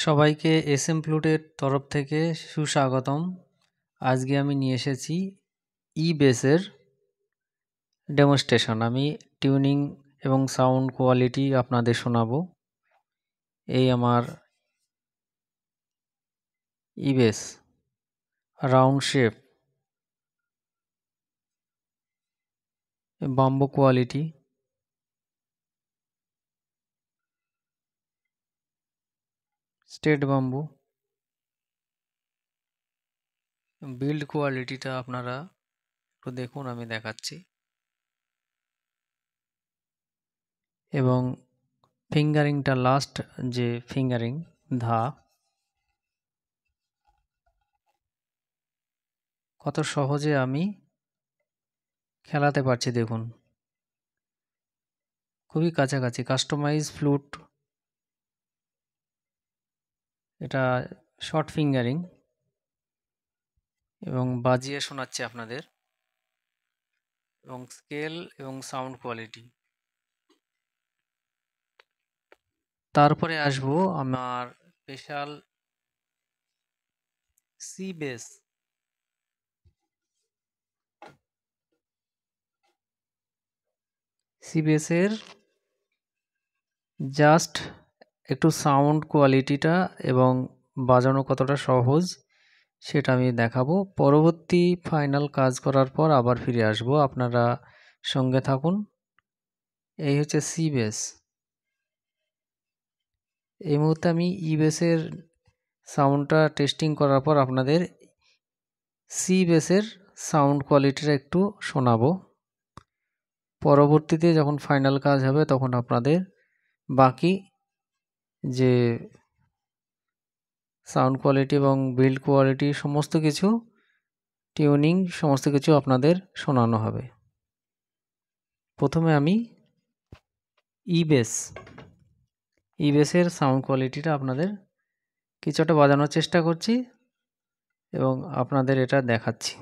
সবাইকে এসএম ফ্লুটের তরফ থেকে সুস্বাগতম। আজকে আমি নিয়ে এসেছি বেসের ডেমনস্ট্রেশন। আমি টিউনিং এবং সাউন্ড কোয়ালিটি আপনাদের শোনাবো। এই আমার base, round shape, bamboo quality, state bamboo. Build কোয়ালিটিটা আপনারা একটু দেখুন, আমি দেখাচ্ছি। এবং ফিঙ্গারিংটা, লাস্ট যে ফিঙ্গারিং ধা, কত সহজে আমি খেলাতে পারছি দেখুন। খুবই কাছাকাছি কাস্টমাইজ ফ্লুট। এটা শর্ট ফিঙ্গারিং এবং বাজিয়ে শোনাচ্ছি আপনাদের, এবং স্কেল এবং সাউন্ড কোয়ালিটি। তারপরে আসবো আমার স্পেশাল সি বেস। সি বেসের জাস্ট একটু সাউন্ড কোয়ালিটিটা এবং বাজানো কতটা সহজ সেটা আমি দেখাবো। পরবর্তী ফাইনাল কাজ করার পর আবার ফিরে আসবো, আপনারা সঙ্গে থাকুন। এই হচ্ছে সি বেস। এই মুহূর্তে আমি বেসের সাউন্ডটা টেস্টিং করার পর আপনাদের সি বেসের সাউন্ড কোয়ালিটিটা একটু শোনাবো। পরবর্তীতে যখন ফাইনাল কাজ হবে তখন আপনাদের বাকি যে সাউন্ড কোয়ালিটি এবং বিল্ড কোয়ালিটি সমস্ত কিছু, টিউনিং সমস্ত কিছু আপনাদের শোনানো হবে। প্রথমে আমি বেসের সাউন্ড কোয়ালিটিটা আপনাদের কিছুটা বাজানোর চেষ্টা করছি এবং আপনাদের এটা দেখাচ্ছি।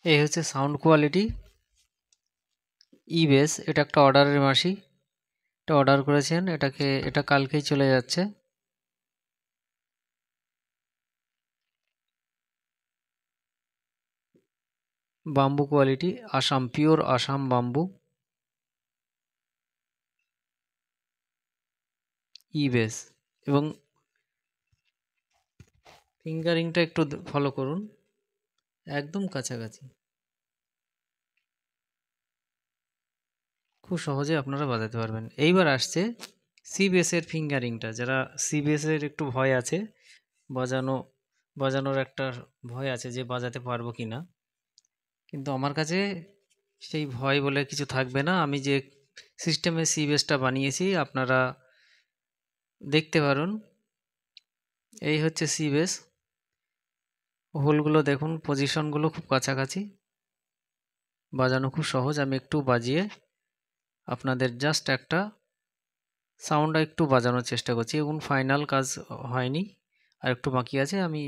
এই হচ্ছে সাউন্ড কোয়ালিটি ইবেস, এটা একটা অর্ডারের মাসি, এটা অর্ডার করেছেন, এটা কালকেই চলে যাচ্ছে। Bamboo quality, Assam, pure Assam bamboo, ইবেস। এবং ফিঙ্গারিংটা একটু ফলো করুন, একদম কাছাকাছি, খুব সহজে আপনারা বাজাতে পারবেন। এইবার আসছে সি বেসের ফিঙ্গারিংটা। যারা সি বেসের একটু ভয় আছে, বাজানো বাজানোর একটা ভয় আছে যে বাজাতে পারবো কি না, কিন্তু আমার কাছে সেই ভয় বলে কিছু থাকবে না। আমি যে সিস্টেমে সি বেসটা বানিয়েছি আপনারা দেখতে পারুন। এই হচ্ছে সি বেস, হোলগুলো দেখুন, পজিশনগুলো খুব কাছাকাছি, বাজানো খুব সহজ। আমি একটু বাজিয়ে আপনাদের জাস্ট একটা সাউন্ড একটু বাজানোর চেষ্টা করছি। এবং ফাইনাল কাজ হয়নি, আর একটু বাকি আছে। আমি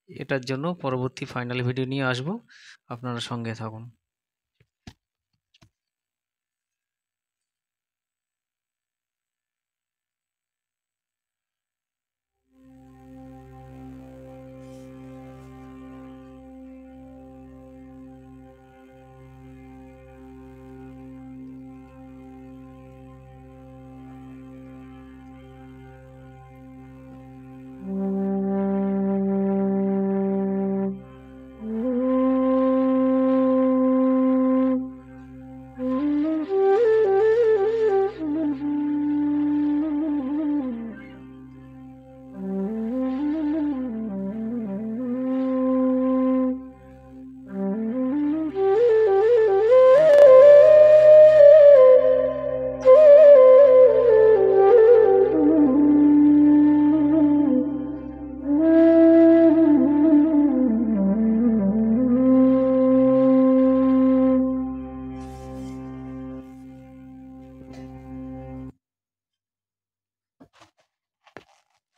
এটার জন্য পরবর্তী ফাইনাল ভিডিও নিয়ে আসব, আপনারা সঙ্গে থাকুন।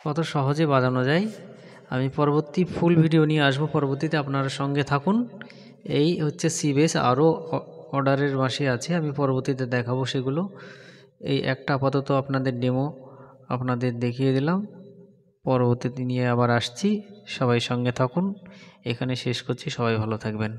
কত সহজে বাজানো যায়, আমি পরবর্তী ফুল ভিডিও নিয়ে আসব পরবর্তীতে, আপনারা সঙ্গে থাকুন। এই হচ্ছে সি বেস, আরও অর্ডারের মাসে আছে, আমি পরবর্তীতে দেখাবো সেগুলো। এই একটা আপাতত আপনাদের ডেমো আপনাদের দেখিয়ে দিলাম, পরবর্তীতে নিয়ে আবার আসছি। সবাই সঙ্গে থাকুন, এখানে শেষ করছি। সবাই ভালো থাকবেন।